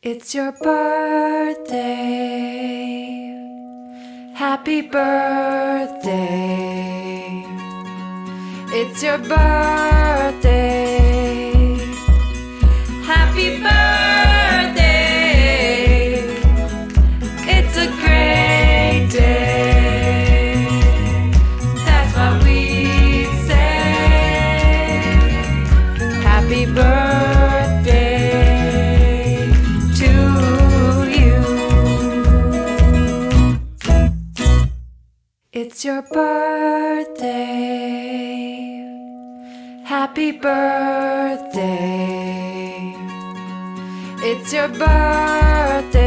It's your birthday. Happy birthday. It's your birthday. Happy birthday. It's a great day. That's what we say. Happy birthday to you. It's your birthday. Happy birthday. It's your birthday.